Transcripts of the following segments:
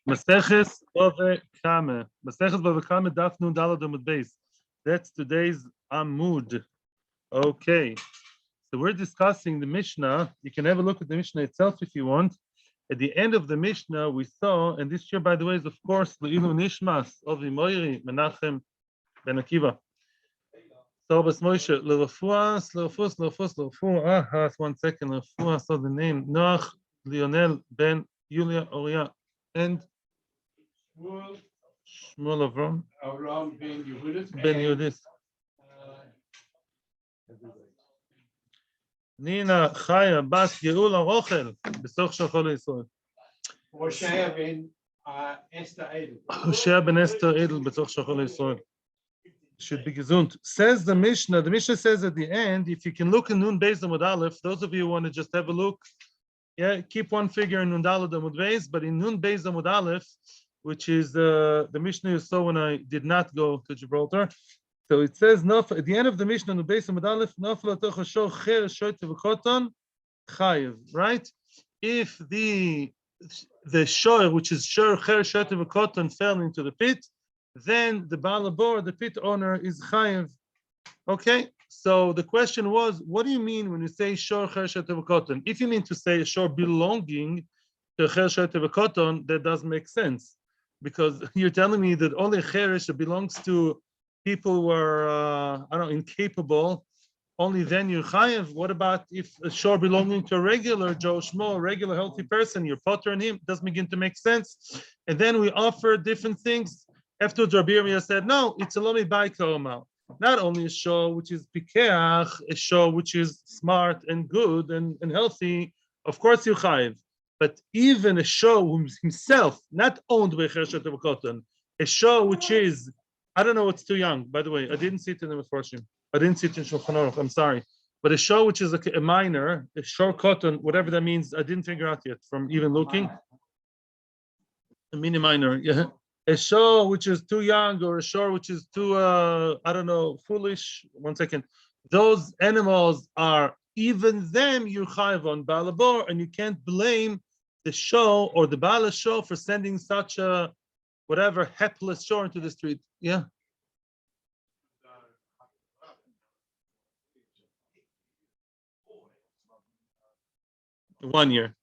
Maseches Bava Kama. Maseches Bava Kama Daf Nun Daled Amud Beis. That's today's Amud. Okay. So we're discussing the Mishnah. You can have a look at the Mishnah itself if you want. At the end of the Mishnah, we saw, and this year, by the way, is of course Leilu Nishmas of Moiri Menachem Ben Akiva. So Bas Moshe Lerefuas. 1 second. Lerefuas. So the name Noach Lionel Ben Yulia Oria and Shmuel Avram Ben Yehudis. Nina Chaya Bas Yeula Rochel Besoch Shachol Yisrael. Hoshea ben Esther Edel. Hoshea ben Esther Edel Besoch Shachol Yisrael. Should be gesund. Says the Mishnah. The Mishnah says at the end, if you can look in Nun Beis Amud Aleph, those of you who want to just have a look, yeah, keep one figure in Nun Daled Amud Beis, but in Nun Beis Amud Aleph, which is the Mishnah you saw when I did not go to Gibraltar. So it says, at the end of the Mishnah, Nun Beis Amud Aleph, right? If the Shiur, which is Shiur Cher Shot of a cotton, fell into the pit, then the Baal Bor, the pit owner, is chayev. Okay, so the question was, what do you mean when you say Shiur Cher Shot of a cotton? If you mean to say a shiur belonging to Cher Shot of a cotton, that doesn't make sense, because you're telling me that only Cheresh belongs to people who are, incapable. Only then you're chayev. What about if a shiur belonging to a regular Joe Schmo, a regular healthy person, you're potter and him? Doesn't begin to make sense. And then we offer different things. Afterwards, Rabbi Yomi said, no, it's a lomi Bava Kama. Not only a shiur which is pikeach, a shiur which is smart and good and healthy, of course you chayev. But even a shiur himself, not owned by Chershet of a cotton, a shiur which is, I don't know, it's too young. By the way, I didn't see it in the Mefarshim. I didn't see it in Shulchan Aruch. I'm sorry. But a shiur which is a minor, a shiur cotton, whatever that means, I didn't figure out yet from even looking. A mini minor, yeah. A shiur which is too young, or a shiur which is too, foolish. 1 second. Those animals are, even them, you're chayev on Baal Bor, and you can't blame the shiur or the Baal shiur for sending such a, whatever, hapless shiur into the street. Yeah. One year.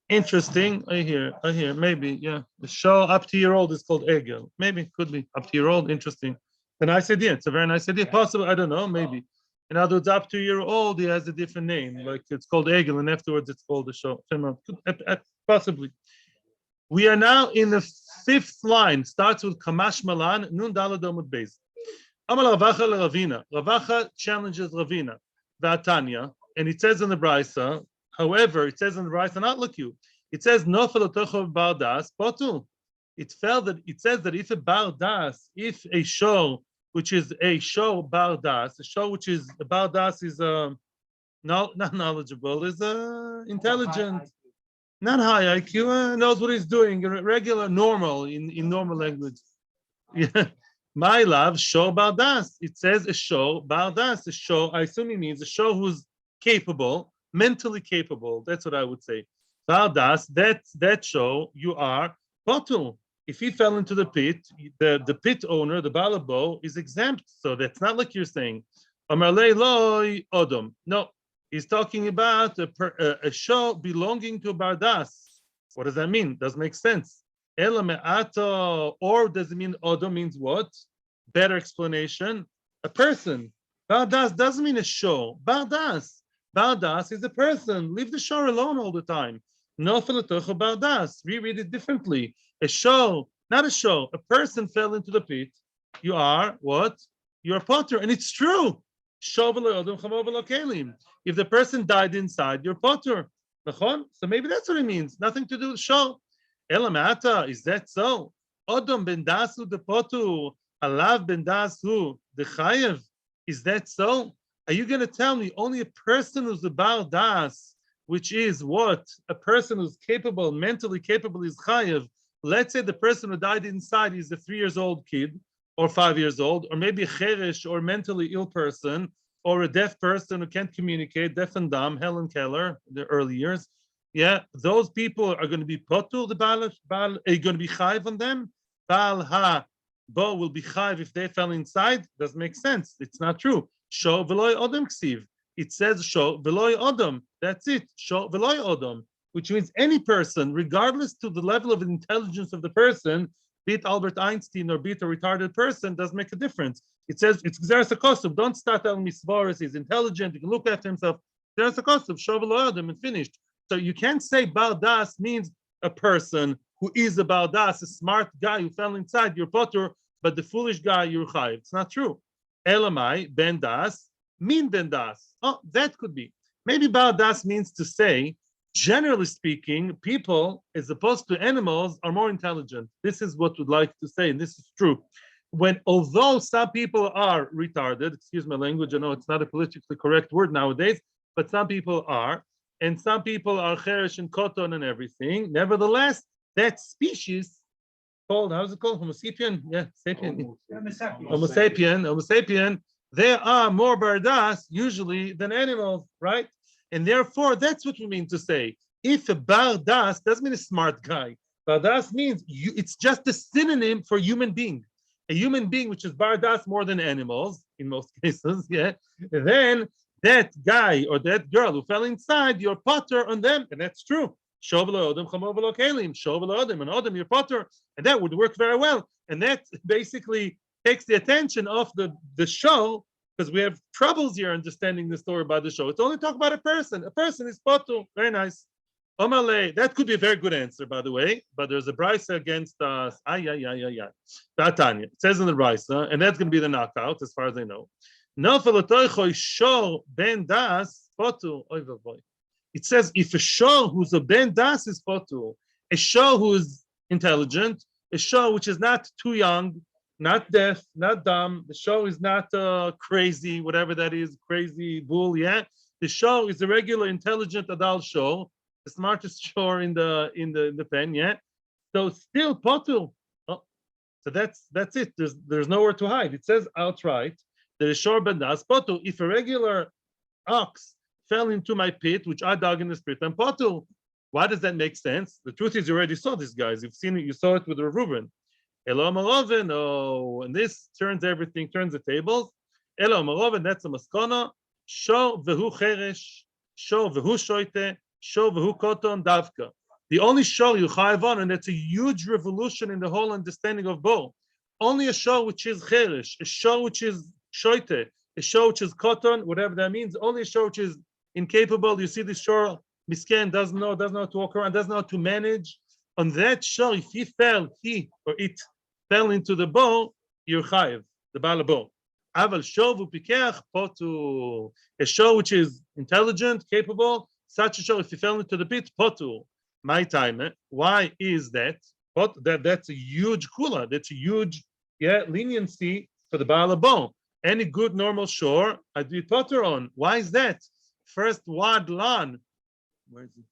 Interesting. I hear. Maybe, yeah. The shiur up to year old is called Egel. Maybe, could be up to year old. Interesting. A nice idea. It's a very nice idea. Possible. I don't know. Maybe. In other words, up to year old, he has a different name. Like it's called Egel, and afterwards it's called the shiur. Possibly. We are now in the 5th line. Starts with Kamash Malan, Nun Daled Amud Beis. Amal Ravacha leRavina. Ravacha challenges Ravina. V'atanya, and it says in the Brisa. However, it says in the Brisa, not look you. It says Nofel Otochov Bar Das Potu. It says that if a Bar Das, if a shiur which is a shiur Bar Das, a shiur which is a Bar Das is not knowledgeable, is intelligent, not high IQ, knows what he's doing, regular, normal in normal language. Yeah. My love, shiur Bar Das. It says a shiur Bar Das. A shiur, I assume it means a shiur who's capable. Mentally capable, that's what I would say. Bar Das, that shiur, you are potul. If he fell into the pit, the pit owner, the Baal Bor, is exempt. So that's not like you're saying. Amarlei loy odom. No, he's talking about a shiur belonging to Bar Das. What does that mean? Doesn't make sense. Ela me'ato, or does it mean odom means what? Better explanation. A person. Bar Das doesn't mean a shiur. Bar Das. Bar Das is a person. Leave the shiur alone all the time. No felatocho Bar Das. Reread it differently. A shiur, not a shiur. A person fell into the pit. You are what? You're a potter, and it's true. If the person died inside, you're potter. So maybe that's what it means. Nothing to do with shiur. Elamata, is that so? Odom ben dasu the potu, alav ben dasu the chayev. Is that so? Are you going to tell me only a person who's the Baal Das, which is what? A person who's capable, mentally capable, is chayev. Let's say the person who died inside is a 3-year-old kid, or 5 years old, or maybe a cheresh, or mentally ill person, or a deaf person who can't communicate, deaf and dumb, Helen Keller, the early years. Yeah, those people are going to be potul. The Baal are you going to be chayv on them? Baal ha bo will be chayv if they fell inside. Doesn't make sense. It's not true. Sho veloy odom ksiv. It says sho veloy odom. That's it. Sho veloy odom, which means any person, regardless to the level of intelligence of the person, be it Albert Einstein or be it a retarded person, doesn't make a difference. It says it's Gzeres HaKosov. Don't start telling me Svaris. He's intelligent. He can look after himself. Gzeres HaKosov. Sho veloy odom and finished. So you can't say Baal Das means a person who is a Baal Das, a smart guy who fell inside, you're potter, but the foolish guy, you're chayiv. It's not true. Elamai, Ben Das, mean Ben Das. Oh, that could be. Maybe Baal Das means to say, generally speaking, people, as opposed to animals, are more intelligent. This is what we'd like to say, and this is true. Although some people are retarded, excuse my language, I know it's not a politically correct word nowadays, but some people are, and some people are cherish and cotton and everything. Nevertheless, that species called, how's it called? Homo sapien? Yeah, sapien. Homo sapien. They are more bardas usually than animals, right? And therefore, that's what we mean to say. If a bardas doesn't mean a smart guy. Bardas means it's just a synonym for human being. A human being which is bardas more than animals, in most cases, yeah. Then that guy or that girl who fell inside, you're potter on them, and that's true. Shovelo odom chamovelo kelim, shovelo odom and odom, you're potter, and that would work very well. And that basically takes the attention off the show, because we have troubles here understanding the story about the show. It's only talk about a person. A person is potter. Very nice. Omale, that could be a very good answer, by the way, but there's a brisa against us. Tanya. It says in the brisa, and that's going to be the knockout, as far as I know. It says if a shor who's a ben das is potul, a shor who's intelligent, a shor which is not too young, not deaf, not dumb, the shor is not crazy, whatever that is, crazy bull, yeah. The shor is a regular intelligent adult shor, the smartest shor in the pen, yeah. So still potul. Oh, so that's it. There's nowhere to hide. It says outright. There is shor ben das potul. If a regular ox fell into my pit, which I dug in the pit, I'm potul. Why does that make sense? The truth is, you already saw this, guys. You've seen it. You saw it with Reuven. Elo maroven. Oh, and this turns everything, turns the tables. Elo maroven. That's a maskona. Shor vehu cheresh. Shor vehu shoite. Shor vehu koton davka. The only shor you chayav on, and that's a huge revolution in the whole understanding of bo. Only a shor which is cheresh, a shor which is shoite, a shor which is cotton, whatever that means, only a shor which is incapable. You see this shor, misken, doesn't know how to walk around, doesn't know how to manage. On that shor, if he or it fell into the bow, you're chayiv, the bala bow. Aval shor v'pikeach potu. A shor which is intelligent, capable, such a shor, if he fell into the pit, potu. My time, why is that? That's a huge kula, that's a huge leniency for the bala bow. Any good normal shore, I do potter on. Why is that? First wad lan. Where is it?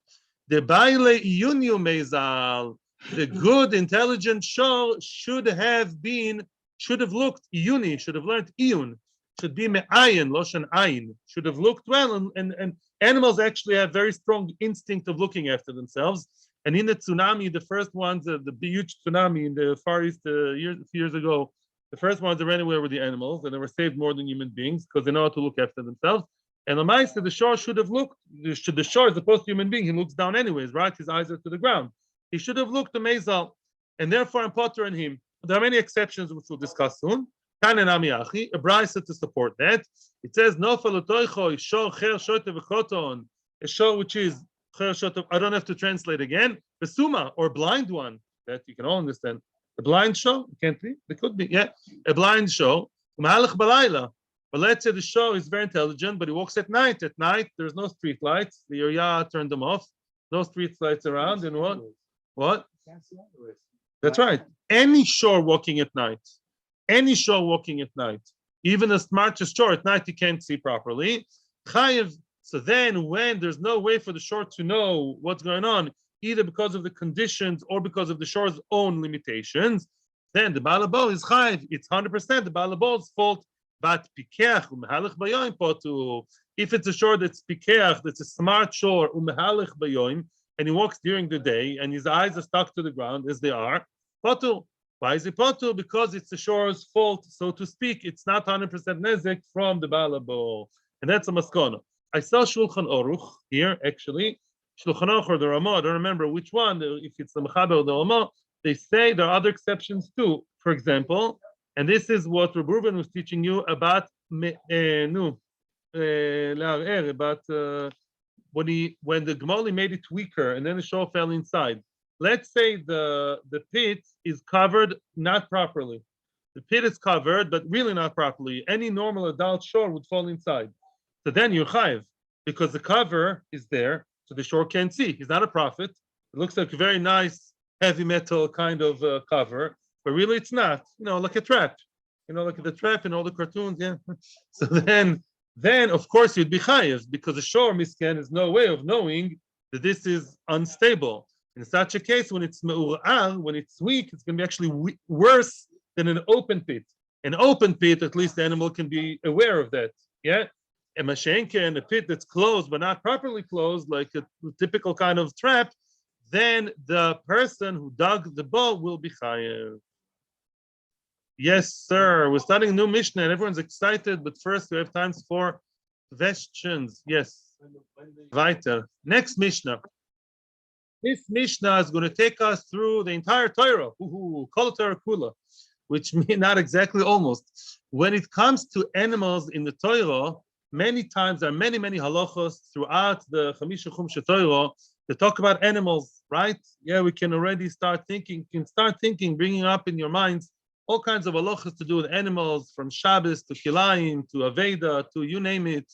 The baile iyunyu mezal. The good, intelligent shore should have looked iyuni, should have learned iyun, should be me'ayin, loshan ayin, should have looked well, and animals actually have very strong instinct of looking after themselves. And in the tsunami, the first ones, the huge tsunami in the Far East years ago, the first ones that ran away were the animals, and they were saved more than human beings because they know how to look after themselves. And the mice, the shore should have looked. The shore, as opposed to human being, he looks down anyways, right? His eyes are to the ground. He should have looked amazal, and therefore I'm potter on him. There are many exceptions which we'll discuss soon. A brisa to support that. It says no a shore which is I don't have to translate again. Besuma or blind one that you can all understand. A blind show? It can't be. It could be. Yeah, a blind show. But let's say the show is very intelligent, but he walks at night. At night, there's no street lights. The area turned them off. No street lights around. And what? What? That's right. Any shore walking at night. Any shore walking at night. Even the smartest shore at night, you can't see properly. Chayev. So then, when there's no way for the shore to know what's going on, either because of the conditions or because of the shore's own limitations, then the balabo is chayiv. It's 100% the balabo's fault. But pikeach umehalech bayoim potu. If it's a shore that's pikeach, that's a smart shore umehalech bayoim, and he walks during the day, and his eyes are stuck to the ground as they are, potul. Why is it potul? Because it's the shore's fault, so to speak. It's not 100% nezek from the balabo, and that's a maskana. I saw Shulchan Aruch here actually. Shulchan Aruch or the Ramah, I don't remember which one. If it's the Mechaber or the Ramah, they say there are other exceptions too. For example, and this is what Reb Reuven was teaching you about about when the Gemali made it weaker and then the shore fell inside. Let's say the pit is covered not properly. The pit is covered, but really not properly. Any normal adult shore would fall inside. So then you're chayiv because the cover is there, so the shore can't see. He's not a prophet. It looks like a very nice heavy metal kind of cover, but really it's not. Like a trap. Like the trap in all the cartoons. Yeah. So then of course you'd be chayiv because the shore misken is no way of knowing that this is unstable. In such a case, when it's me'ur'ar, when it's weak, it's going to be actually worse than an open pit. An open pit, at least the animal can be aware of that. Yeah. And mashenke and a pit that's closed but not properly closed, like a typical kind of trap, then the person who dug the bowl will be chayev. Yes, sir. We're starting a new Mishnah and everyone's excited, but first we have times for questions. Yes. Weiter. Next Mishnah. This Mishnah is going to take us through the entire Torah, Kol Torah Kula, which means not exactly almost. When it comes to animals in the Torah, many times there are many halachos throughout the Chamisha Chumsha Torah that talk about animals, right? Yeah, we can already start thinking, bringing up in your minds all kinds of halachos to do with animals, from Shabbos to Kilayim to Aveda to you name it,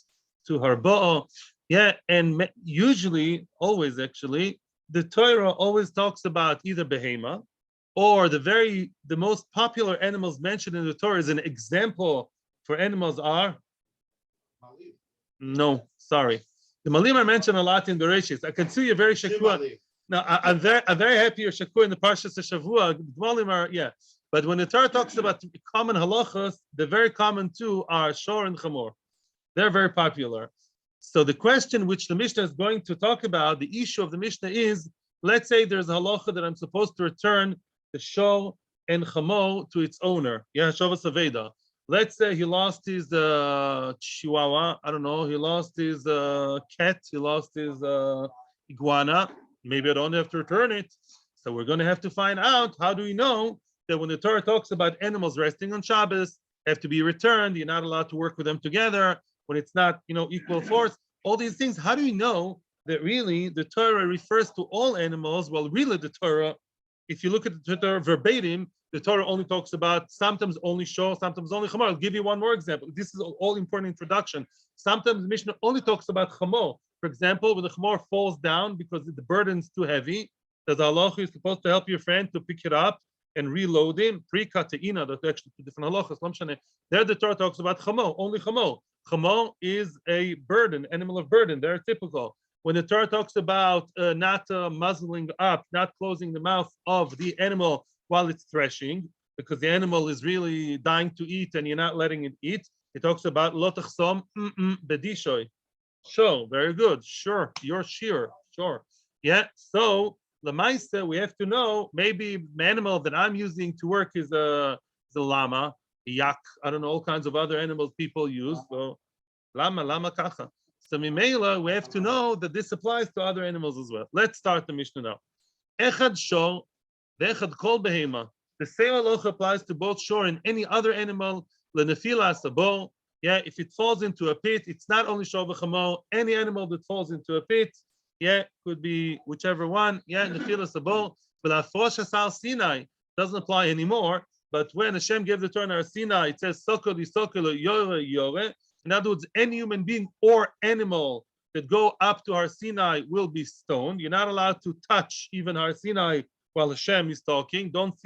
to Harba'ah. Yeah, and usually, always actually, the Torah always talks about either behema or the most popular animals mentioned in the Torah as an example for animals are. No, sorry. The malim are mentioned a lot in the Bereshis. I can see you're very shakua. Now, I'm very happy you're shakua in the Parshas Shavua. The malim are, yeah. But when the Torah talks about common halachas, the very common two are shor and chamor. They're very popular. So the question which the Mishnah is going to talk about, the issue of the Mishnah is, let's say there's a halacha that I'm supposed to return the shor and chamor to its owner. Yeah, Shabbos Aveda. Let's say he lost his chihuahua, I don't know, he lost his cat, he lost his iguana. Maybe I don't have to return it. So we're going to have to find out, how do we know that when the Torah talks about animals resting on Shabbos, have to be returned, you're not allowed to work with them together, when it's not, equal force, all these things, how do we know that really the Torah refers to all animals? Well, really the Torah, if you look at the Torah verbatim, the Torah only talks about sometimes only shor, sometimes only chamor. I'll give you one more example. This is all important introduction. Sometimes the Mishnah only talks about chamor. For example, when the chamor falls down because the burden's too heavy, there's a halacha you're supposed to help your friend to pick it up and reload him. Pre-kateina, that's actually two different halachas. There the Torah talks about chamor, only chamor. Chamor is a burden, animal of burden. They're typical. When the Torah talks about not muzzling up, not closing the mouth of the animal while it's threshing, because the animal is really dying to eat and you're not letting it eat, it talks about lo tachsom bedishoy. Sure, very good. Sure, your shiur. Sure. Yeah. So lemaisa, we have to know maybe the animal that I'm using to work is a llama, a yak. I don't know, all kinds of other animals people use. So lama kacha. So mimela, we have to know that this applies to other animals as well. Let's start the Mishnah now. Echad shor, ve'echad kol behema. The same halacha applies to both shor and any other animal. Lenefila sabo. Yeah, if it falls into a pit, it's not only shor v'chamo. Any animal that falls into a pit, yeah, could be whichever one. Yeah, nefila sabo. But afrosh asal Sinai doesn't apply anymore. But when Hashem gave the Torah on Sinai, it says sokol yore. In other words, any human being or animal that go up to Har Sinai will be stoned. You're not allowed to touch even Har Sinai while Hashem is talking. Don't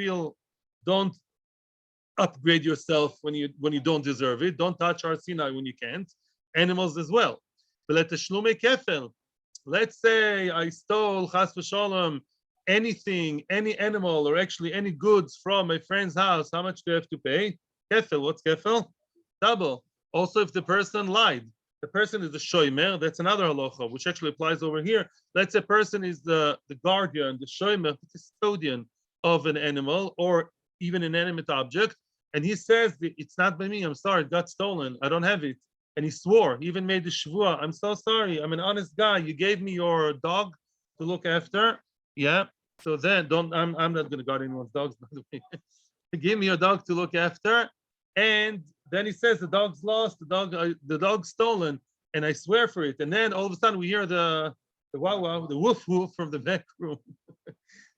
upgrade yourself when you don't deserve it. Don't touch Har Sinai when you can't. Animals as well. But let's say I stole chas v'sholom anything, any animal, or actually any goods from my friend's house. How much do I have to pay? Kefel. What's kefel? Double. Also, if the person lied. the person is the shomer. That's another halacha, which actually applies over here. Let's say a person is the guardian, the shomer, the custodian of an animal or even an inanimate object, and he says, it's not by me, I'm sorry, it got stolen, I don't have it. And he swore, he even made the shvua, I'm so sorry, I'm an honest guy, you gave me your dog to look after. Yeah. So then I'm not gonna guard anyone's dogs, by the way. Give me your dog to look after. And then he says the dog's lost, the dog's stolen, and I swear for it. And then all of a sudden we hear the wow wow, the woof woof from the back room.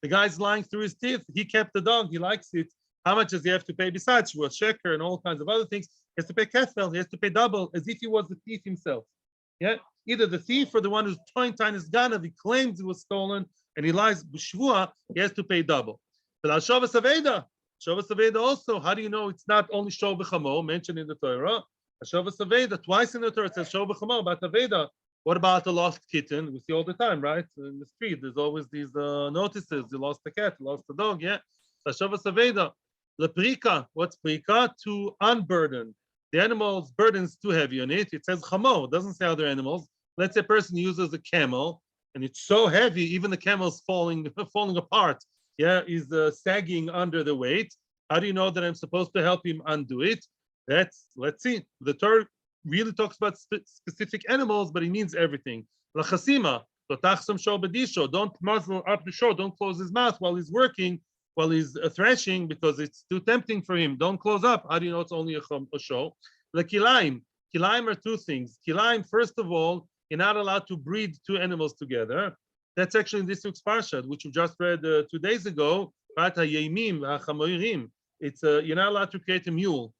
The guy's lying through his teeth. He kept the dog. He likes it. How much does he have to pay besides sheker and all kinds of other things? He has to pay kefel. He has to pay double, as if he was the thief himself. Yeah, either the thief or the one who's trying to his gun. If he claims it was stolen and he lies b'shvua, he has to pay double. But al Shabbos Aveda also. How do you know it's not only Shor b'chamo mentioned in the Torah? Shabbos Aveda twice in the Torah it says Shor b'chamo about Aveda. What about the lost kitten? We see all the time, right? In the street, there's always these notices. You lost the cat, you lost the dog, yeah? Shabbos Aveda. Leprika, what's prika? To unburden. The animal's burden is too heavy on it. It says chamo, it doesn't say other animals. Let's say a person uses a camel, and it's so heavy, even the camel's falling apart. Yeah, is sagging under the weight. How do you know that I'm supposed to help him undo it? Let's see. The Torah really talks about specific animals, but it means everything. Lachasima, don't muzzle up the shore, don't close his mouth while he's working, while he's threshing, because it's too tempting for him. Don't close up. How do you know it's only a show? Kilaim are two things. Kilaim, first of all, you're not allowed to breed two animals together. That's actually in this week's parsha, which we just read 2 days ago. Right? It's you're not allowed to create a mule.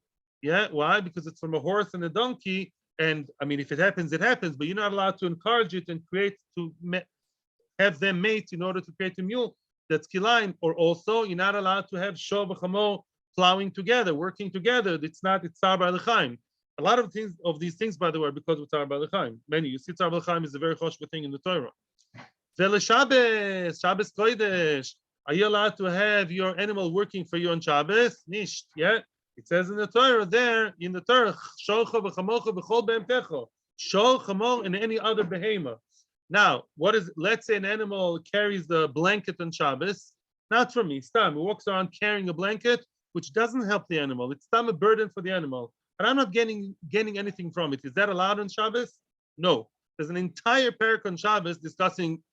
Yeah, why? Because it's from a horse and a donkey, and I mean, if it happens, it happens. But you're not allowed to encourage it and have them mate in order to create a mule. That's kilaim. Or also, you're not allowed to have shor v'chamo plowing together, working together. It's tzar b'alechaim. A lot of these things, by the way, because of tzar b'alechaim. Many you see tzar b'alechaim is a very choshva thing in the Torah. Shabbos kodesh. Are you allowed to have your animal working for you on Shabbos? Nisht. Yeah. It says in the Torah shor v'chamocha b'chol be'emtecho. Shor, chamor, and any other behemoth. Now, let's say an animal carries the blanket on Shabbos, not for me, stam. He walks around carrying a blanket, which doesn't help the animal. It's stam a burden for the animal. And I'm not getting anything from it. Is that allowed on Shabbos? No. There's an entire parak on Shabbos discussing,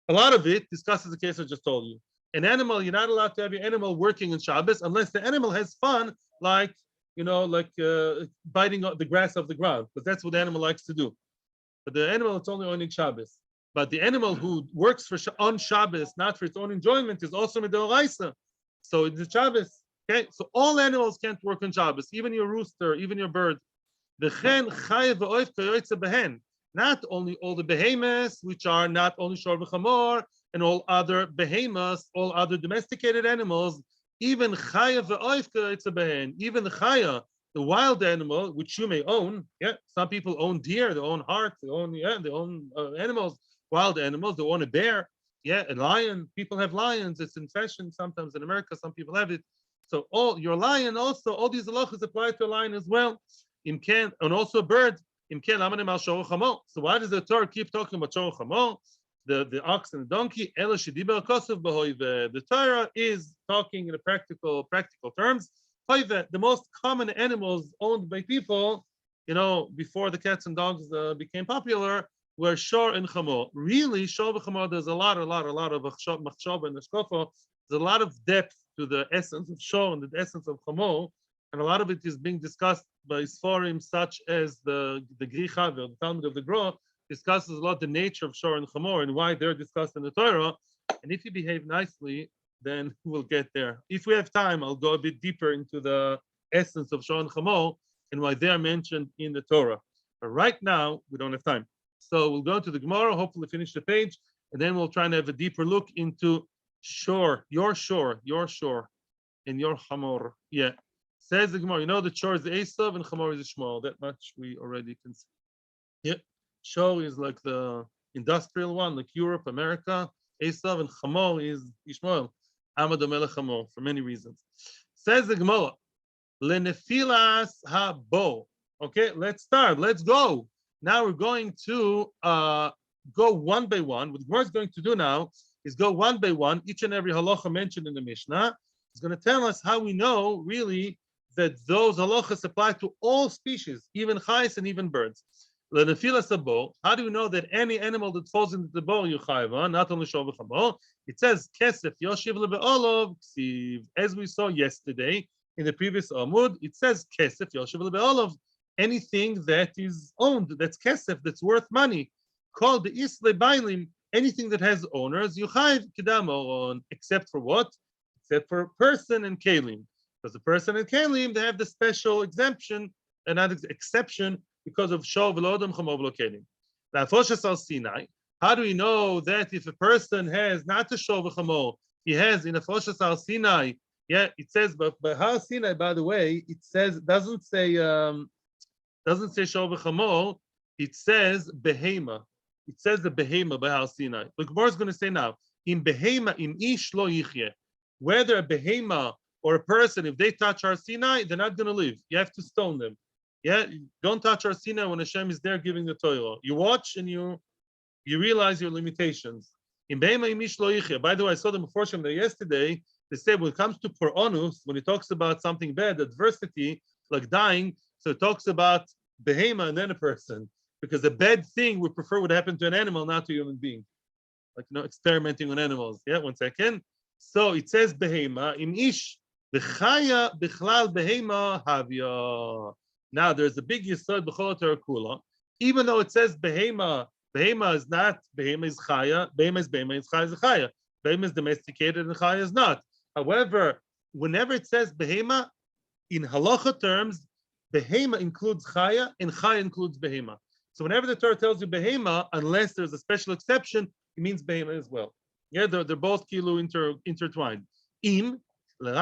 a lot of it discusses the case I just told you. An animal, you're not allowed to have your animal working on Shabbos unless the animal has fun, like biting the grass off the ground, because that's what the animal likes to do. But the animal, it's only on Shabbos. But the animal who works on Shabbos, not for its own enjoyment, is also midoraisa. So it's the Shabbos. Okay, so all animals can't work on Shabbos, even your rooster, even your bird. Not only all the behemoths, which are not only shor v'chamor, and all other behemoths, all other domesticated animals, even chaya v'oif k'yoytze behen, even the chaya, the wild animal, which you may own. Yeah, some people own deer, they own hearts, they own animals, wild animals. They own a bear, yeah, a lion. People have lions. It's in fashion sometimes in America. Some people have it. So all your lion also, all these halachas apply to a lion as well. And also a bird. So why does the Torah keep talking about shor chamo, the ox and the donkey? The Torah is talking in practical terms. The most common animals owned by people, before the cats and dogs became popular, were shor and chamo. Really, shor v'chamo, there's a lot of machshava and hashkafa. There's a lot of depth to the essence of shor and the essence of chamo, and a lot of it is being discussed by Sforim such as the Gricha, the Talmud of the Gra, discusses a lot the nature of shor and chamor and why they're discussed in the Torah. And if you behave nicely, then we'll get there. If we have time, I'll go a bit deeper into the essence of shor and chamor and why they're mentioned in the Torah. But right now, we don't have time. So we'll go to the Gemara, hopefully finish the page, and then we'll try to have a deeper look into shor, your shor, and your chamor. Yeah. Says the Gemara, the shor is the Esav and chamor is the Shmuel. That much we already can see. Yeah. Shor is like the industrial one, like Europe, America. Esav, and chamor is Ishmael. Amud Melech chamor, for many reasons. Says the Gemara, lenefilas habo. Okay, let's start. Let's go. Now we're going to go one by one. What Gemara is going to do now is go one by one. Each and every halacha mentioned in the Mishnah is going to tell us how we know really that those halachas apply to all species, even chayes and even birds. How do we know that any animal that falls into the bowl you chayva, not only shor v'chamo? It says kesef yoshiv lebe'olov ksiv. As we saw yesterday in the previous Amud, it says kesef yoshiv lebe'olov. Anything that is owned, that's kesef, that's worth money, called the isle bailim. Anything that has owners, you chayv kedamo, except for what? Except for person and kalim, because the person and kalim they have the special exemption and not exception because of shor v'lodam chamo v'lo kalim. Now, foshas Sinai. How do we know that if a person has not a shor v'chamo, he has in a foshas al Sinai? Yeah, it says, but by Har Sinai, by the way, it says doesn't say shor v'chamo. It says behema. It says the behema by Har Sinai. The Gemara is going to say now, in behema, in ish lo yichye, whether a behema or a person, if they touch Har Sinai, they're not going to live. You have to stone them. Yeah, don't touch Har Sinai when Hashem is there giving the Torah. You watch and you realize your limitations. In behema im ish lo yichye. By the way, I saw the Meforshim there yesterday. They say when it comes to poronus, when it talks about something bad, adversity, like dying, so it talks about behema and then a person. Because a bad thing we prefer would happen to an animal, not to a human being. Like, experimenting on animals. Yeah, 1 second. So it says behema, im ish, b'chaya b'chlal behema havya. Now there's a big yesod b'chol Torah kula. Even though it says behema, behema is not, behema is chaya, behema is chaya is chaya. Behema is domesticated and chaya is not. However, whenever it says behema, in halacha terms, behema includes chaya and chaya includes behema. So whenever the Torah tells you behema, unless there's a special exception, it means behema as well. Yeah, they're both kilu intertwined. Im, there's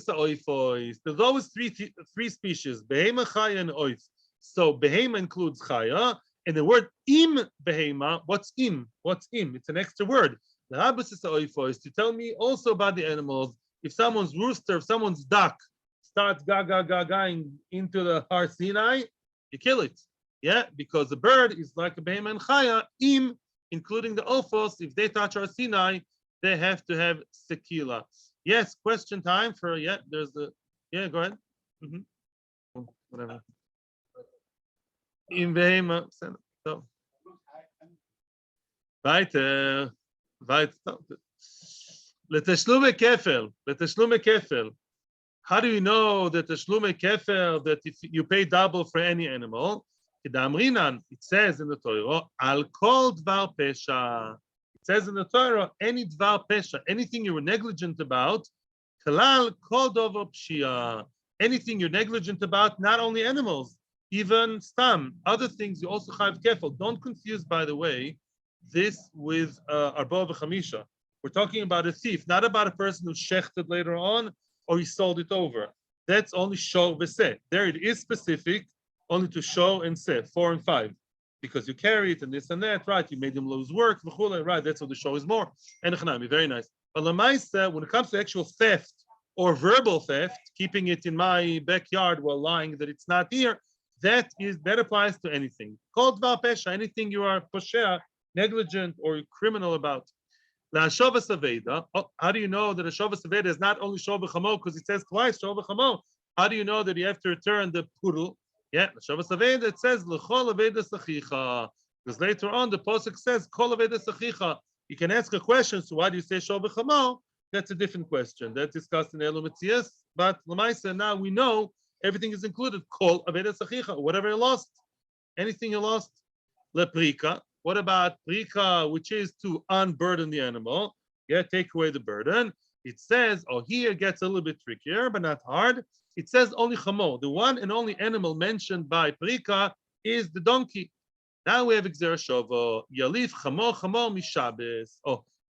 always three species, behema, chaya, and oif. So behema includes chaya, and the word im behema, what's im? What's im? It's an extra word. To tell me also about the animals. If someone's rooster, if someone's duck starts ga-ga-ga-going into the Har Sinai, you kill it. Yeah, because the bird is like a behema and chaya, im, including the ophos, if they touch Har Sinai, they have to have sekila. Yes, question time for, there's the, go ahead. Whatever. In behema, so. Weiter. Leteshlume kefel. How do you know that teshlume kefel, that if you pay double for any animal? It says in the Torah, al kol dvar pesha. It says in the Torah, any dvar pesha, anything you were negligent about, kalal kol dover pshia. Anything you're negligent about, not only animals, even stam, other things you also have careful. Don't confuse, by the way, this with Bava Kama. We're talking about a thief, not about a person who shechted later on or he sold it over. That's only shor v'seh. There it is specific only to show and say 4 and 5, because you carry it and this and that, right? You made him lose work, right? That's what the show is more. And very nice. But lamaisa, when it comes to actual theft or verbal theft, keeping it in my backyard while lying that it's not here, that applies to anything. Called dvar pesha, anything you are poshea, negligent or criminal about. La shovas aveda. How do you know that a shovas aveda is not only shor v'chamo, because it says twice shor v'chamo? How do you know that you have to return the pudel? Yeah, Shabbos Aveda, it says l'chol aveda sachicha, because later on the posuk says kol aveda sachicha. You can ask a question. So why do you say shor v'chamo? That's a different question. That's discussed in Elu Metzias. But l'maisa, now we know everything is included. Kol aveda sachicha, whatever you lost, anything you lost. Leprika. What about prika, which is to unburden the animal? Yeah, take away the burden. It says, here it gets a little bit trickier, but not hard. It says only chamo. The one and only animal mentioned by prika is the donkey. Now we have Gzera Shova. Yalif chamo mishabes.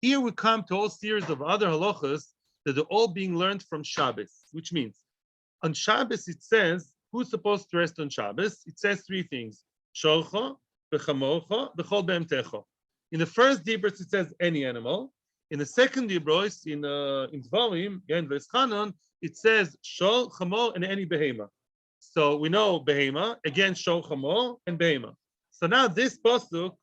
Here we come to a whole series of other halachas that are all being learned from Shabbos, which means on Shabbos it says, who's supposed to rest on Shabbos? It says 3 things. Shorcha, v'chamocha, v'chol be'emtecha. In the first dibros it says any animal. In the second dibros, in Dvarim, in Veschanon, it says shor, chamo, and any behema. So we know behema, again shor, chamo, and behema. So now this pasuk,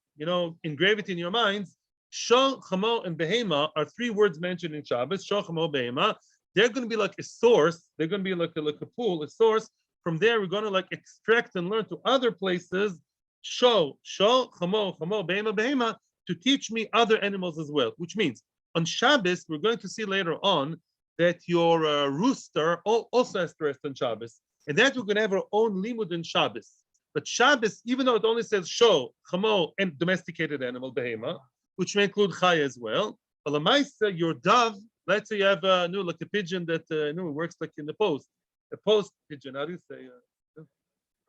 engrave it in your minds. Shor, Chamo, and Behema are three words mentioned in Shabbos. Shor, Chamo, Behema. They're going to be like a source. They're going to be like a pool, a source. From there, we're going to like extract and learn to other places. Shor, Chamo, Behema, Behema, to teach me other animals as well. Which means on Shabbos, we're going to see later on that your rooster also has to rest on Shabbos, and that we're going to have our own limud in Shabbos. But Shabbos, even though it only says Shor, Chamo, and domesticated animal, Behema, which may include Chaya as well. But Lamaisa, your dove, let's say you have like a pigeon that works like in the post. A post pigeon, how do you say?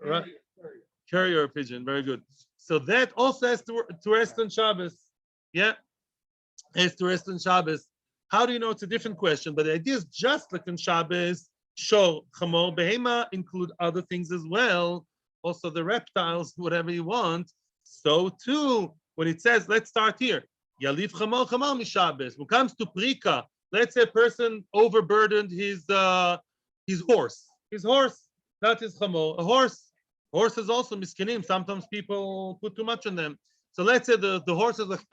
Right? Carrier pigeon, very good. So that also has to rest on Shabbos. Yeah, has to rest on Shabbos. How do you know? It's a different question, but the idea is just like on Shabbos, Shor, Chamo, Behema include other things as well. Also the reptiles, whatever you want. So too, when it says, let's start here. Yalif Chamo, Chamo Mishabes. When it comes to Prika, let's say a person overburdened his horse. His horse, not his Chamo. A horse. Horses also miskinim. Sometimes people put too much on them. So let's say the horse is like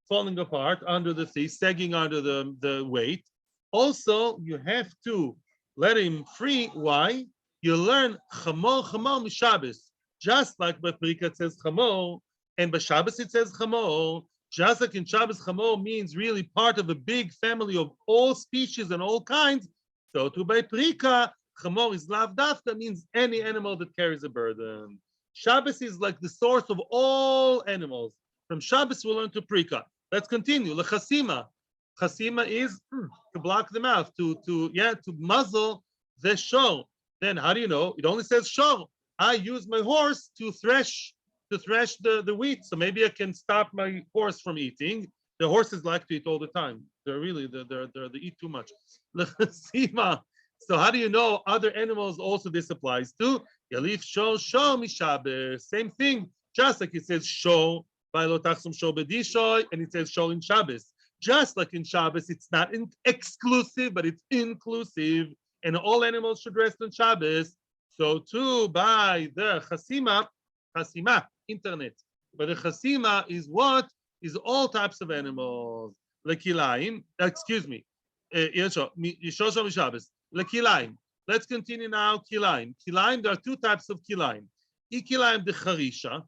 falling apart under the sea, sagging under the weight. Also, you have to let him free. Why? You learn Chamo, Chamo Mishabes. Just like by Prika it says Chamo, and by Shabbos it says Chamo. Just like in Shabbos, Chamo means really part of a big family of all species and all kinds. So to by Prika, Chamo is lav dafka, means any animal that carries a burden. Shabbos is like the source of all animals. From Shabbos we'll learn to Prika. Let's continue. Lechasima. Chasima is to block the mouth, to muzzle the shor. Then how do you know? It only says shor. I use my horse to thresh the wheat. So maybe I can stop my horse from eating. The horses like to eat all the time. They eat too much. So how do you know other animals also this applies to? Yalif shor mishaber. Same thing. Just like it says shor by lotachsum shor bedishoy, and it says shor in Shabbos. Just like in Shabbos, it's not exclusive, but it's inclusive, and all animals should rest on Shabbos. So too by the chasima, internet. But the chasima is what? Is all types of animals. Lekilaim, excuse me. Yishosha Shabbos. Lekilaim. Let's continue now. Kilaim. Kilaim, there are two types of kilaim. Ikilaim de charisha.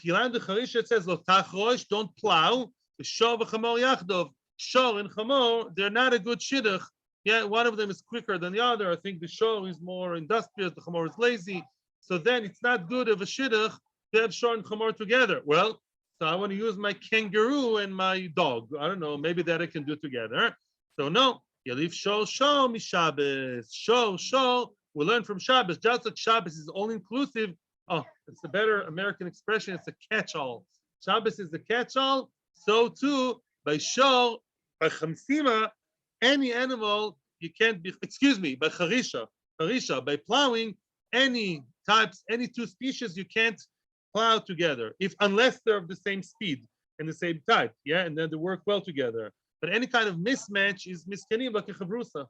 Kilaim de charisha, it says, lo tachrosh, don't plow. Shor v'chamor yachdov. Shor and chamor, they're not a good shidduch. Yeah, one of them is quicker than the other. I think the shor is more industrious, the chamor is lazy. So then it's not good of a shidduch to have shor and chamor together. Well, so I want to use my kangaroo and my dog. I don't know, maybe that I can do together. So no, Yalif shor mishabes. Shor, we learn from Shabbos. Just like Shabbos is all inclusive. Oh, it's a better American expression. It's a catch-all. Shabbos is the catch-all. So too, by shor, by chamsima, any animal you can't be, by charisha, by plowing, any two species you can't plow together, unless they're of the same speed and the same type, and then they work well together. But any kind of mismatch is miskanim like a chavrusa.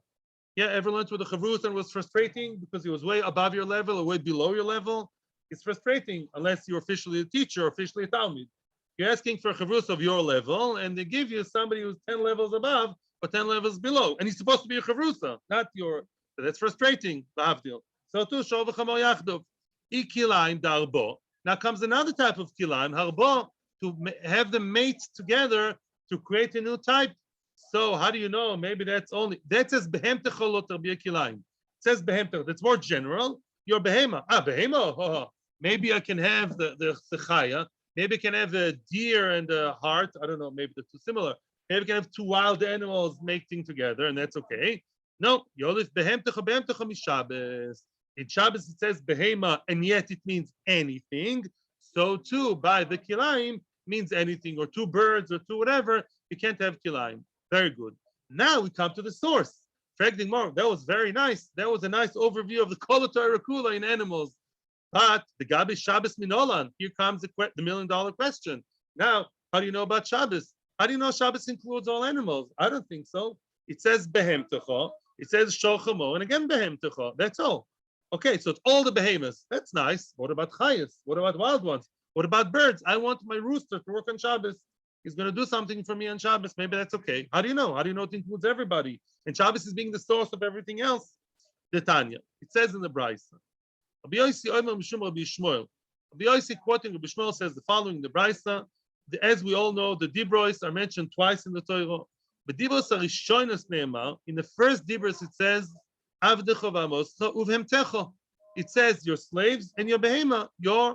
Ever learned with a chavrusa was frustrating because he was way above your level or way below your level? It's frustrating unless you're officially a teacher or officially a talmid. You're asking for a chavrusa of your level, and they give you somebody who's 10 levels above or 10 levels below, and he's supposed to be a chavrusa, not your. So that's frustrating. So too, shor v'chamor yachdov. Ikilaim darbo. Now comes another type of kilaim, harbo, to have them mate together to create a new type. So how do you know? Maybe that says behemtecha lo tarbiyah kilaim. It says behemtecha. That's more general. Your behema. Behema. Maybe I can have the chaya. Maybe I can have a deer and a hart. I don't know. Maybe they're too similar. Maybe we can have two wild animals mating together, and that's okay. No, Yolif behemtecha mishabes. In Shabbos it says behema, and yet it means anything. So too, by the kilaim means anything, or two birds, or two whatever. You can't have kilaim. Very good. Now we come to the source. That was very nice. That was a nice overview of the Kol Torah Kula in animals. But the Gabi Shabbos Minolan. Here comes the $1 million question. Now, how do you know about Shabbos? How do you know Shabbos includes all animals? I don't think so. It says behemtecha. It says shor chamo, and again behemtecha. That's all. Okay, so it's all the behemoths. That's nice. What about chayas? What about wild ones? What about birds? I want my rooster to work on Shabbos. He's going to do something for me on Shabbos. Maybe that's okay. How do you know? How do you know it includes everybody? And Shabbos is being the source of everything else. The Tanya. It says in the Brisa. Rabbi Yossi quoting Rabbi Shmuel says the following in the Brisa. As we all know, the Dibros are mentioned twice in the Torah. But Dibros are Rishonos Ne'emar. In the first Dibros it says, Avdecha v'amoscha uvhemtecha. It says your slaves and your behema.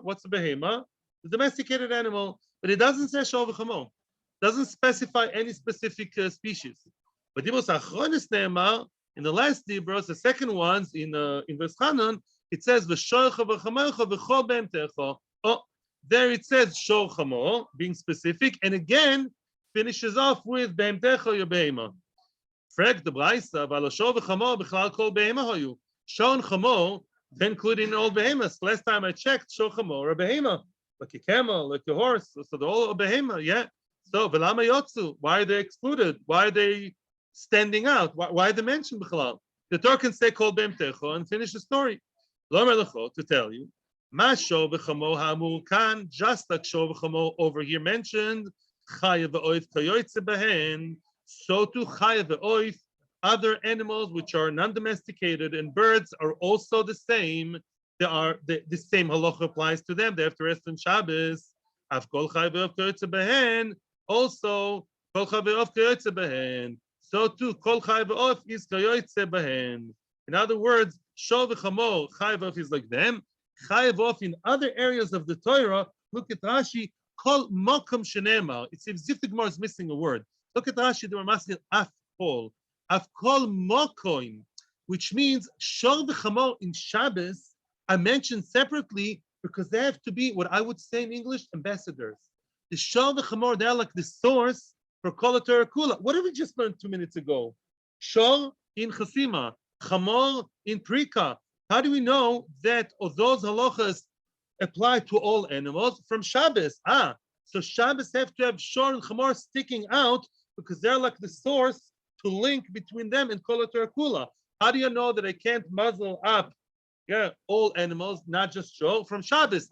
What's a behema? The domesticated animal. But it doesn't say shor v'chamo. Doesn't specify any specific species. But Dibros Achronis Ne'emar, in the last Dibros, the second ones in verse Chanan, it says v'shorcha v'chamocha v'chol behemtecha. Oh, there it says shor chamo, being specific, and again finishes off with behemtecha your behema. Frag the Braisa, v'alo shor v'chamo b'chlal kol behema hayu. Shor and chamo, then including all behemoths. Last time I checked, shor chamo or a behema, like a camel, like a horse. So they're all a behema, yeah. So v'lama yotzu, why are they excluded? Why are they standing out? Why are they mentioned b'chlal? The Torah can say kol behemtecha and finish the story. To tell you, ma shor v'chamo ha'amur kan, just like shor v'chamo over here mentioned, chaya v'oif kayoytze behen, so too chaya v'oif, other animals which are non-domesticated and birds are also the same. They are the same halacha applies to them. They have to rest on Shabbos. Av kol chaya v'oif kayoytze behen, also kol chaya v'oif kayoytze behen. So too kol chaya v'oif is kayoytze behen. In other words, shor v'chamo, chayav off is like them. Chayav off in other areas of the Torah. Look at Rashi. Kol mokum shenema. It seems if the Gemara is missing a word. Look at Rashi. The Ramas says af kol mokoim, which means shor v'chamo in Shabbos are mentioned separately because they have to be what I would say in English ambassadors. The shor v'chamo, they're like the source for kol Torah kula. What did we just learn 2 minutes ago? Shor in chasima. Chamor in Prika. How do we know that those halachas apply to all animals? From Shabbos. So Shabbos have to have shor and chamor sticking out because they're like the source to link between them and kol Torah kula. How do you know that I can't muzzle up all animals, not just shor? From Shabbos.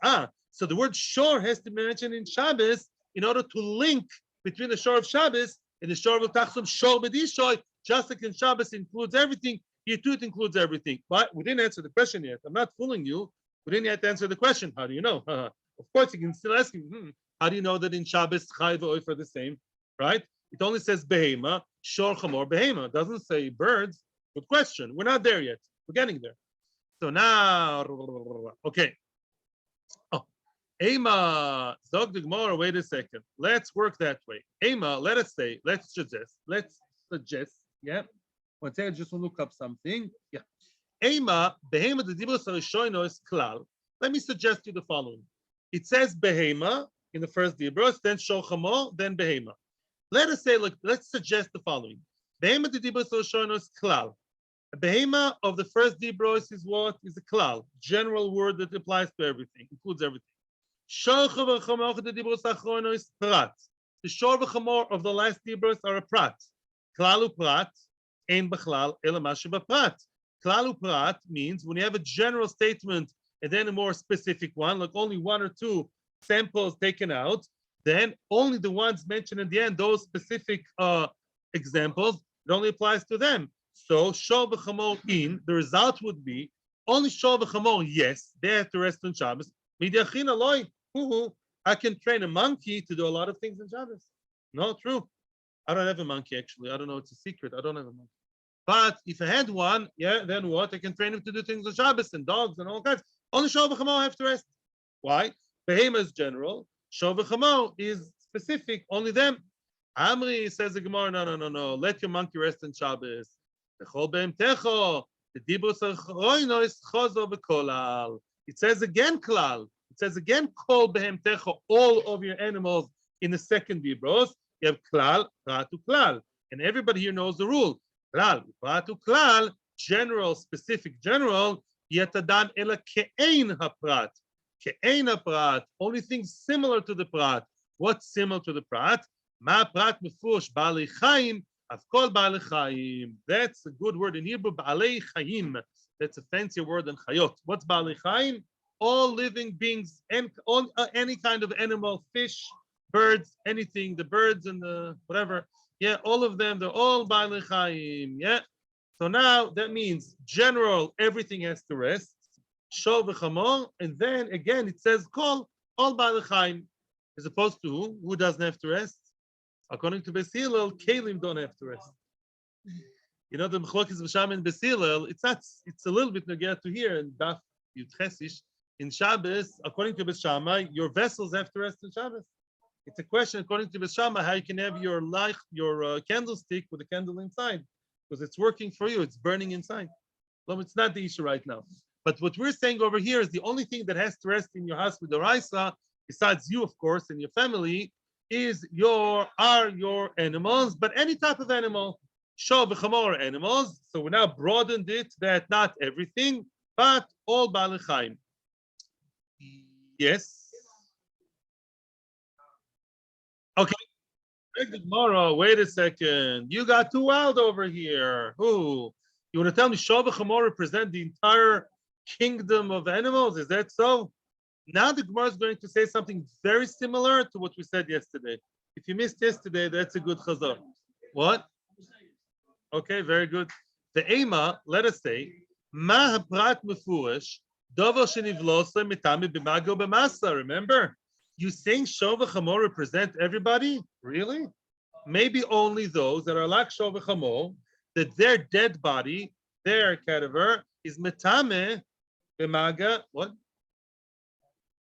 So the word shor has to be mentioned in Shabbos in order to link between the shor of Shabbos and the shor of Tachsum, shor b'dishoy, just like in Shabbos includes everything. Here too, it includes everything. But we didn't answer the question yet. I'm not fooling you. We didn't yet answer the question. How do you know? Of course, you can still ask me, how do you know that in Shabbos, Chai v'oif are the same? Right? It only says behema, shor chamor behema. It doesn't say birds. Good question. We're not there yet. We're getting there. So now, okay. Oh, Ema, Zog the Gemara, wait a second. Let's work that way. Ema, let's suggest, yeah. One second, I just want to look up something. Yeah. Ema, behema, the dibros harishonos is klal. Let me suggest you the following. It says behema in the first dibros, then shor chamo, then behema. Let us say, look, let's suggest the following. Behema, the dibros harishonos klal. A behema of the first dibros is what? Is a klal, general word that applies to everything, includes everything. Shor chamo, the dibros achronos is prat. The shor v'chamo of the last dibros are a prat. Klal prat. Ein b'chlal ela ma shebaprat. Klal uprat means when you have a general statement and then a more specific one, like only 1 or 2 samples taken out, then only the ones mentioned in the end, those specific examples, it only applies to them. So shor v'chamo in, the result would be only shor v'chamo, yes, they have to rest on Shabbos. Midiachin aloi, I can train a monkey to do a lot of things on Shabbos. No, true. I don't have a monkey, actually. I don't know. It's a secret. I don't have a monkey. But if I had one, then what? I can train him to do things on Shabbos and dogs and all kinds. Only shor v'chamo have to rest. Why? Behema is general. Shor v'chamo is specific. Only them. Amri says the Gemara, no. Let your monkey rest on Shabbos. Bechol behemtecho. The dibros achroino is chozo v'kolal. It says again klal. It says again kol behemtecho. All of your animals in the second dibros. You have klal, prat to klal. And everybody here knows the rule. Klal, prat to klal, general, specific, general, yetadan ela ke'ein haprat. Ke'ein haprat, only things similar to the prat. What's similar to the prat? Ma prat mefush, ba'alei chaim, afkol ba'alei chaim. That's a good word in Hebrew, ba'alei chaim. That's a fancier word than chayot. What's ba'alei chaim? all living beings, and all, any kind of animal, fish, birds, anything, the birds and the whatever. Yeah, all of them, they're all Baalei Chaim. Yeah. So now that means general, everything has to rest. Shor v'chamor, and then again it says kol, all Baalei Chaim, as opposed to who doesn't have to rest? According to Beis Hillel, Kalim don't have to rest. You know the Mechlokes B'Sham and Beis Hillel, it's not. It's a little bit negated to here in Daf Yud Chesish. In Shabbos, according to Beis Shammai, your vessels have to rest in Shabbos. It's a question according to Beis Shammai how you can have your light, your candlestick with a candle inside, because it's working for you. It's burning inside. No, it's not the issue right now. But what we're saying over here is the only thing that has to rest in your house with the Raisa, besides you, of course, and your family, is your animals, but any type of animal. Shor v'chamor animals. So we now broadened it that not everything, but all Baalei Chaim. Yes. Okay. Tomorrow. Wait a second. You got too wild over here. Who? You want to tell me Shor v'chamor represent the entire kingdom of animals? Is that so? Now the Gemara is going to say something very similar to what we said yesterday. If you missed yesterday, that's a good chazar. What? Okay, very good. The Ema, let us say, Ma haprat mefurish, davar shenivlosa mitame b'mago b'masa. Remember, you saying Shor v'chamor represent everybody? Really? Maybe only those that are like Shor v'chamor, that their dead body, their cadaver, is mitame b'maga. What?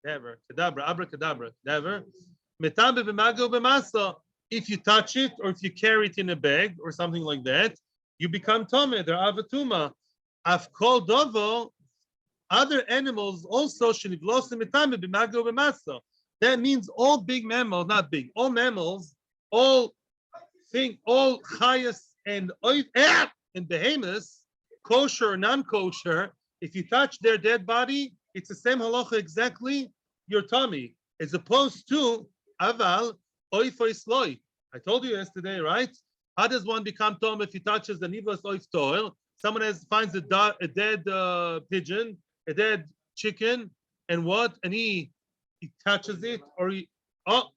Never. Kadabra, abracadabra. Never. Mitame b'mago b'masa. If you touch it or if you carry it in a bag or something like that, you become Tomeh. They're Avatuma. Afkol Dovo, other animals also shenivlosim mitame b'mago b'masa. That means all big mammals, not big, all mammals, all chayas and behemoths, kosher or non-kosher, if you touch their dead body, it's the same halacha exactly, your tummy, as opposed to aval oifoi sloi. I told you yesterday, right? How does one become tom if he touches the nivas oif toil? Someone finds a dead pigeon, a dead chicken, and what? And he touches it, or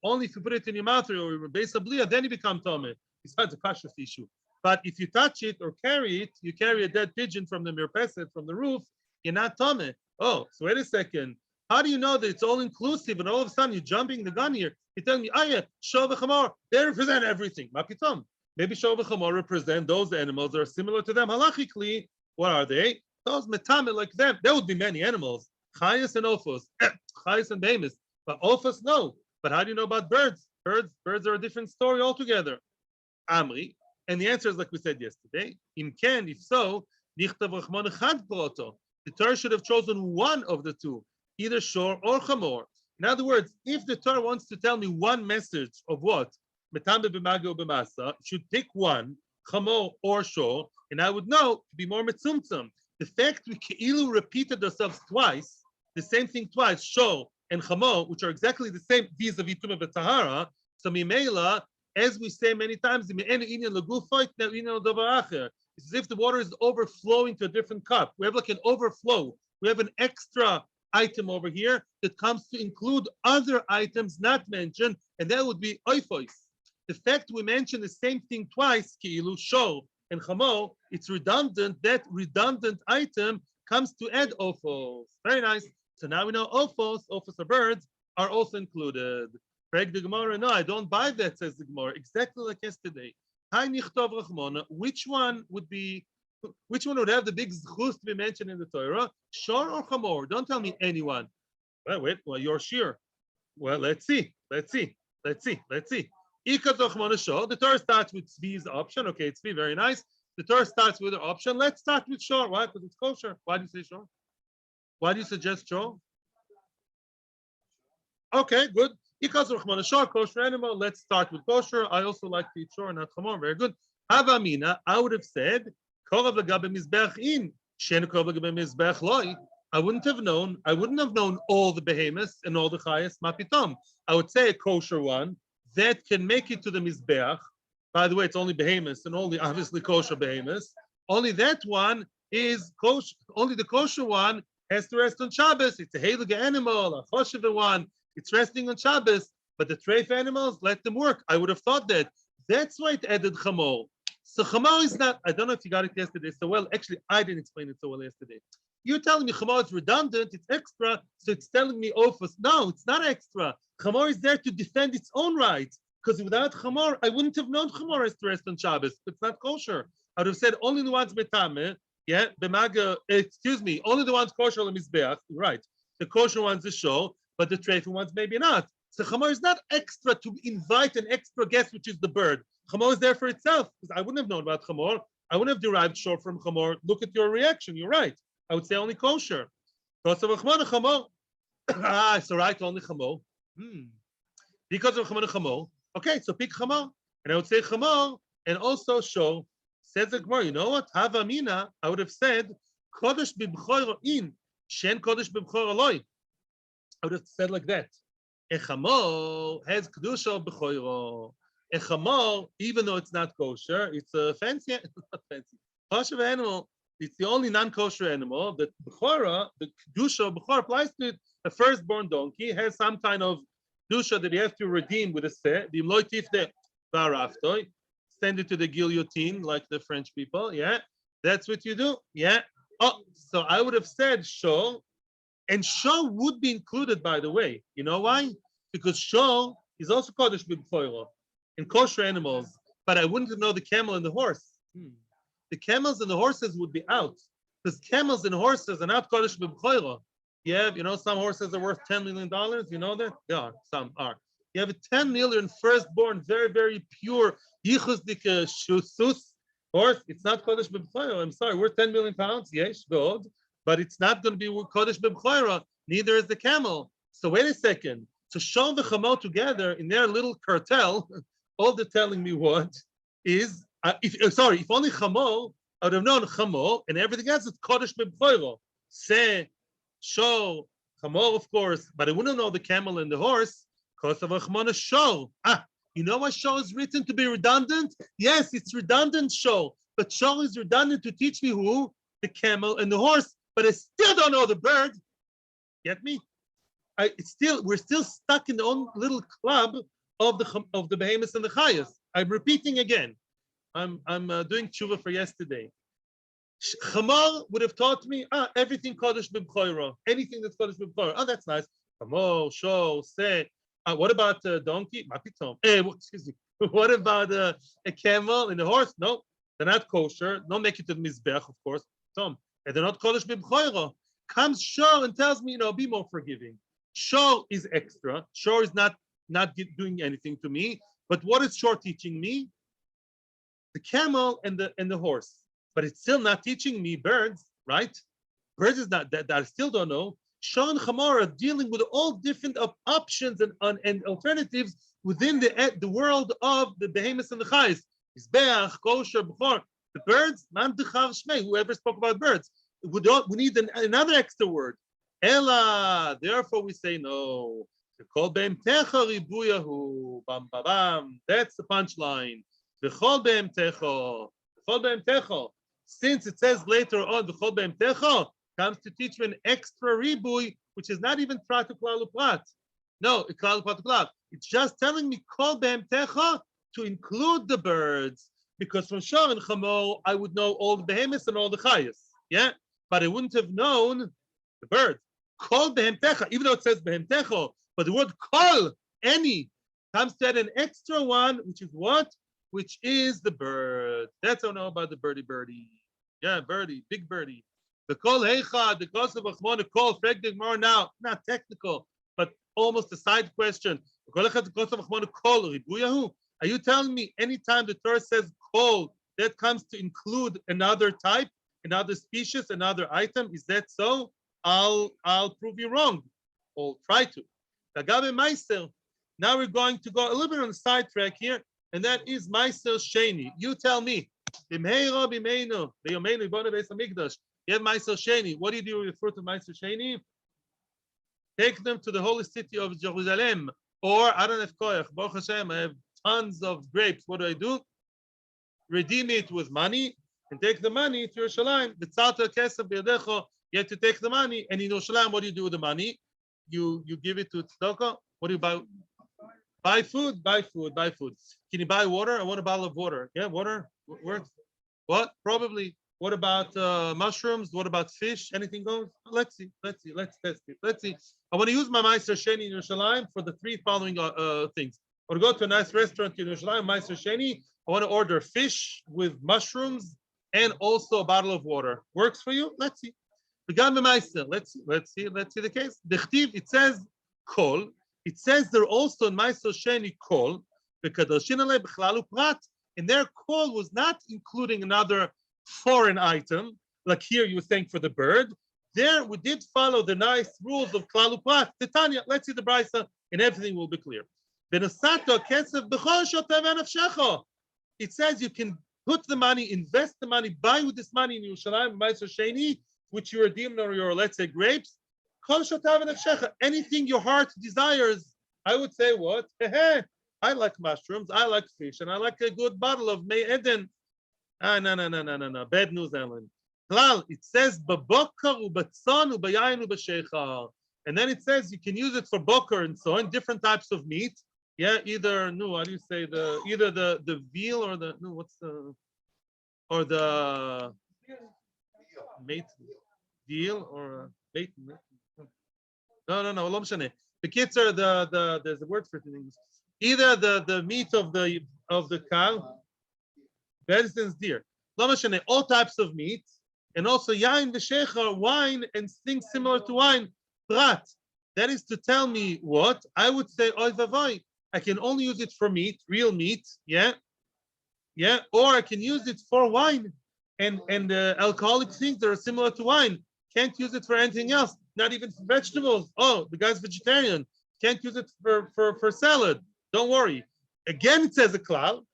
only if you put it in your mouth or base of blia, then you become tom. Besides a kashrus issue. But if you touch it or carry it, you carry a dead pigeon from the mirpeset, from the roof, you're not tom. Oh, so wait a second. How do you know that it's all inclusive and all of a sudden you're jumping the gun here? You're telling me, oh yeah, Shor v'chamor, they represent everything. Mapitom. Maybe Shor v'chamor represent those animals that are similar to them. Halachically, what are they? Those metame like them. There would be many animals. Chayas and ophos. Chayas and behemoths. But ophos, no. But how do you know about birds? Birds are a different story altogether. Amri. And the answer is like we said yesterday. If so, nichtav rachman echad proto. The Torah should have chosen one of the two, either Shor or Chamor. In other words, if the Torah wants to tell me one message of what, Metambe b'mago b'masa, it should pick one, Chamor or Shor, and I would know to be more metzumtzum. The fact we keilu repeated ourselves twice, the same thing twice, Shor and Chamor, which are exactly the same vis-a-vis Tumah v'Tahara, so Mimela, as we say many times, it's as if the water is overflowing to a different cup. We have like an overflow. We have an extra item over here that comes to include other items not mentioned, and that would be oifois. The fact we mention the same thing twice, ki'ilu, shor, and chamo, it's redundant. That redundant item comes to add ophos. Very nice. So now we know ophos are birds, are also included. Preg the Gemara, no, I don't buy that, says the Gemara. Exactly like yesterday. Which one would have the big zchus to be mentioned in the Torah? Shor or Chamor? Don't tell me anyone. Well, you're Shiur. Well, let's see. The Torah starts with Tzvi's option. Okay, Tzvi, very nice. The Torah starts with the option. Let's start with Shor. Why? Because it's kosher. Why do you say Shor? Why do you suggest Shor? Okay, good. Kosher animal. Let's start with kosher. I also like to eat shor, not chamor. Very good. Havamina, I would have said, I wouldn't have known all the behemoths and all the chayas. Mapitom. I would say a kosher one that can make it to the mizbeach. By the way, it's only behemoths and only obviously kosher behemoths. Only that one is kosher. Only the kosher one has to rest on Shabbos. It's a heilige animal, a choshev one. It's resting on Shabbos. But the treif animals, let them work. I would have thought that. That's why it added chamor. So chamor is not, I don't know if you got it yesterday so well. Actually, I didn't explain it so well yesterday. You're telling me chamor is redundant, it's extra, so it's telling me ofus. No, it's not extra. Chamor is there to defend its own rights. Because without chamor, I wouldn't have known chamor has to rest on Shabbos. It's not kosher. I would have said only the ones metame, yeah, bemaga, excuse me, only the ones kosher on mizbeach, right. The kosher ones are show, but the treif ones maybe not. So chamor is not extra to invite an extra guest, which is the bird. Chamor is there for itself. Because I wouldn't have known about chamor. I wouldn't have derived shor from chamor. Look at your reaction. You're right. I would say only kosher. Because of chamor. So right, only chamor. Because of chamor. Okay, so pick chamor. And I would say chamor and also shor. Says the Gemara, you know what? Hava mina, I would have said, kodesh b'bchor in, shen kodesh b'bchor aloi. I would have said like that. A chamor has kedusha b'choiro. A chamor, even though it's not kosher, it's a fancy, not fancy. Kosher animal, it's the only non-kosher animal that b'chora, the kedusha b'chor applies to it. A firstborn donkey has some kind of kedusha that you have to redeem with a set. The imloitifte varaftoi. Send it to the guillotine, like the French people. Yeah, that's what you do. Yeah. Oh, so I would have said show, and show would be included, by the way. You know why? Because show is also kodesh b'bchoiro in kosher animals, but I wouldn't know the camel and the horse. The camels and the horses would be out because camels and horses are not kodesh b'bchoiro. Yeah, you know some horses are worth $10 million. You know that? Yeah, some are. You have a 10 million firstborn, very, very pure yichusdik shusus horse. It's not kodesh b'bchoiro. I'm sorry, worth 10 million pounds. Yes, gold, but it's not going to be kodesh b'bchoiro. Neither is the camel. So wait a second. So Shon and Chamor together in their little cartel, all they're telling me what is, if only Chamor, I would have known Chamor, and everything else is kodesh b'bchoiro. Se, Sho, Chamor, of course, but I wouldn't know the camel and the horse. Because of a show. You know why show is written to be redundant? Yes, it's redundant show. But show is redundant to teach me who? The camel and the horse. But I still don't know the bird. Get me? We're still stuck in the own little club of the behemoths and the chayas. I'm repeating again. I'm doing tshuva for yesterday. Chamor would have taught me everything kodesh b'bchoiro. Anything that's kodesh b'bchoiro. Oh, that's nice. Chamor, show, say. What about a donkey? Excuse me. What about a camel and a horse? No, they're not kosher. Don't make it to the mizbech, of course. And they're not kodesh b'bchoiro. Comes Shor and tells me, be more forgiving. Shor is extra. Shor is not doing anything to me. But what is Shor teaching me? The camel and the horse. But it's still not teaching me birds, right? Birds is not that I still don't know. Shor and Chamor are dealing with all different options and alternatives within the world of the behemoths and the chayes. Mizbeach, kosher, b'chor. The birds, man dechar shmei. Whoever spoke about birds, we need another extra word. Ella. Therefore, we say no. Kol be'emtecha ribuyahu. Bam bam bam. That's the punchline. V'chol be'emtecha. V'chol be'emtecha. Since it says later on v'chol be'emtecha, comes to teach you an extra ribui, which is not even prat to klal uprat. No, klal uprat to klal. It's just telling me kol be'emtecha to include the birds, because from Shor and Chamor I would know all the behemoths and all the chayas. Yeah, but I wouldn't have known the birds. Kol be'emtecha, even though it says be'emtecha, but the word kol, any, comes to add an extra one, which is what? Which is the bird. That's all I know about the birdie. Yeah, birdie, big birdie. The kol heicha, the kos of achmon, the kol fregdig more now, not technical, but almost a side question. Are you telling me anytime the Torah says kol, that comes to include another type, another species, another item? Is that so? I'll prove you wrong, or try to. Now we're going to go a little bit on the side track here, and that is Meiser Sheni. You tell me. You have Meiser Sheni. What do you do with the fruit of Meiser Sheni? Take them to the holy city of Jerusalem. Or, I don't have koyach. Baruch Hashem, I have tons of grapes. What do? Redeem it with money and take the money to Yerushalayim. You have to take the money, and in Yerushalayim, what do you do with the money? You give it to tzedakah. What do you buy? Buy food. Can you buy water? I want a bottle of water. Yeah, water works. What? Probably. What about mushrooms? What about fish? Anything goes? Let's see. Let's test it. Let's see. I want to use my Meiser Sheni in Yerushalayim for the three following things. I want to go to a nice restaurant in Yerushalayim, Meiser Sheni. I want to order fish with mushrooms and also a bottle of water. Works for you? Let's see. Let's see the case. It says kol. It says they're also in Meiser Sheni kol because and their kol was not including another foreign item, like here you were saying for the bird. There we did follow the nice rules of klal uprat. Titania, let's see the brisa, and everything will be clear. It says you can put the money, invest the money, buy with this money in Yerushalayim, Meiser Sheni, which you redeem or your, let's say, grapes. Anything your heart desires. I would say what? I like mushrooms, I like fish, and I like a good bottle of May Eden. No. Bad news, Ellen. It says babokar ubatzon ubayayin ubasheichar, and then it says you can use it for boker and so on, different types of meat. Yeah, either how do you say either the veal or the meat veal or meat. No. The kids are there's a word for it in English. Either the meat of the cow. Medicine's deer. All types of meat, and also yain v'sheichar, wine and things similar to wine. Prat. That is to tell me what I would say. Oy vavoy. I can only use it for meat, real meat. Yeah, or I can use it for wine and alcoholic things that are similar to wine. Can't use it for anything else. Not even for vegetables. Oh, the guy's vegetarian. Can't use it for salad. Don't worry. Again, it says a klal.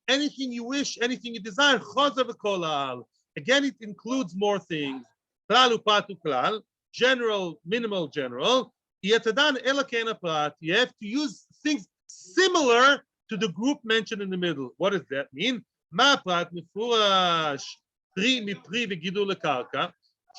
Anything you wish, anything you desire. Again, it includes more things. General, minimal, general. You have to use things similar to the group mentioned in the middle. What does that mean?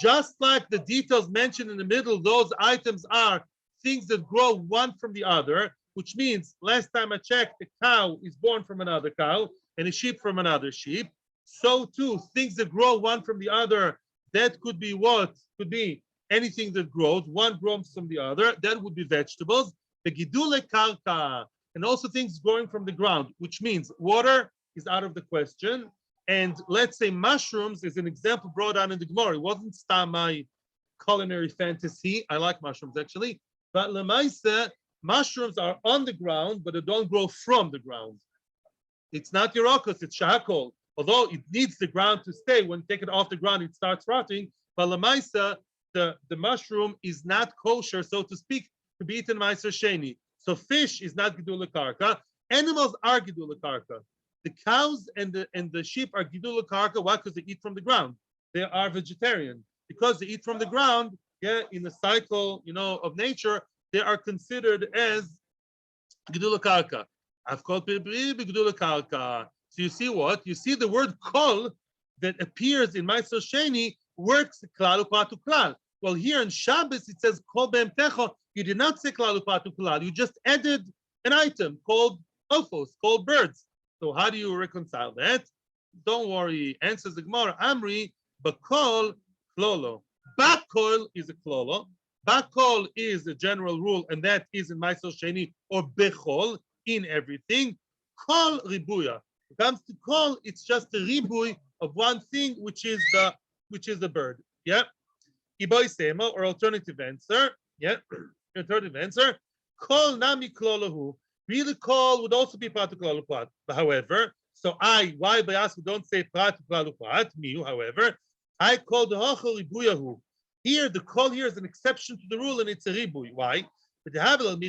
Just like the details mentioned in the middle, those items are things that grow one from the other, which means last time I checked, a cow is born from another cow and a sheep from another sheep. So too, things that grow one from the other, that could be what? Could be anything that grows, one grows from the other, that would be vegetables. The gidule karka, and also things growing from the ground, which means water is out of the question. And let's say mushrooms is an example brought down in the Gemara. It wasn't my culinary fantasy. I like mushrooms actually, but lemaisa, mushrooms are on the ground, but they don't grow from the ground. It's not Yerokos, it's Shahakol. Although it needs the ground to stay. When you take it off the ground, it starts rotting. But lemaisa, the mushroom is not kosher, so to speak, to be eaten Meiser Sheni. So fish is not Gidul Karka. Animals are Gidul Karka. The cows and the sheep are Gidul Karka. Why? Because they eat from the ground. They are vegetarian. Because they eat from the ground, yeah, in the cycle, of nature, they are considered as Gidul Karka. I've called Gidul Karka. So you see what? You see the word kol that appears in Meiser Sheni works klal upatu klal. Well, here in Shabbos it says kol be'emtecho. You did not say klal upatu klal. You just added an item called ofos, called birds. So how do you reconcile that? Don't worry. Answers the Gemara. Amri bakol klolo. Bakol is a klolo. Bakol is a general rule, and that is in Meiser Sheni or bechol, in everything. Kol ribuya. When it comes to kol, it's just a ribuy of one thing, which is the bird. Yeah. Iboy sema, or alternative answer. Yeah. Alternative answer. Kol nami klolahu. Really, kol would also be prat klal uprat. However, so why by us we don't say prat klal uprat, miu, however, I call the hochel ribuyahu. Here, the kol here is an exception to the rule, and it's a ribuy. Why? Instead of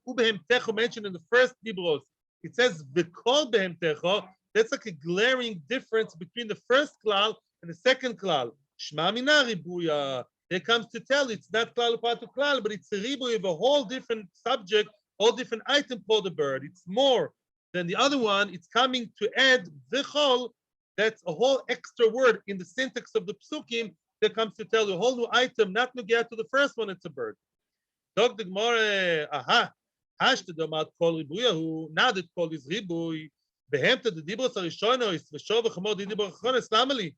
ubehemtecho mentioned in the first dibros, it says v'kol behemtecho. That's like a glaring difference between the first klal and the second klal. Shma mina ribuya. It comes to tell it's not klal upatu klal, but it's a ribuy of a whole different subject all different items for the bird. It's more than the other one. It's coming to add vichol. That's a whole extra word in the syntax of the psukim that comes to tell you a whole new item, not nugia to the first one, it's a bird. Dog the Gemara, aha, hashta domat kol ribuyahu, now that kol is ribui, behemta the dibros arishono is v'shov v'chamod the dibros achones lamali.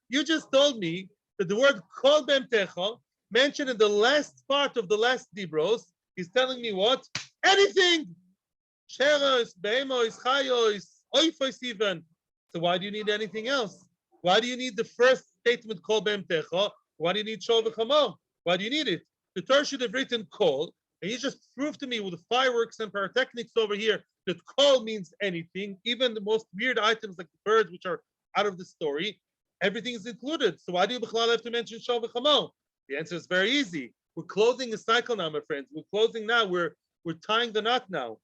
You just told me that the word kol behemtecha, mentioned in the last part of the last dibros, is telling me what? Anything! Sheros, behemois, chayos, oifos even. So why do you need anything else? Why do you need the first statement kol behemtecha? Why do you need shov v'chamod? Why do you need it? The Torah should have written kol, and you just proved to me with the fireworks and pyrotechnics over here that kol means anything, even the most weird items like the birds, which are out of the story, everything is included. So why do you have to mention shov v'chamo? The answer is very easy. We're closing a cycle now, my friends. We're closing now. We're tying the knot now.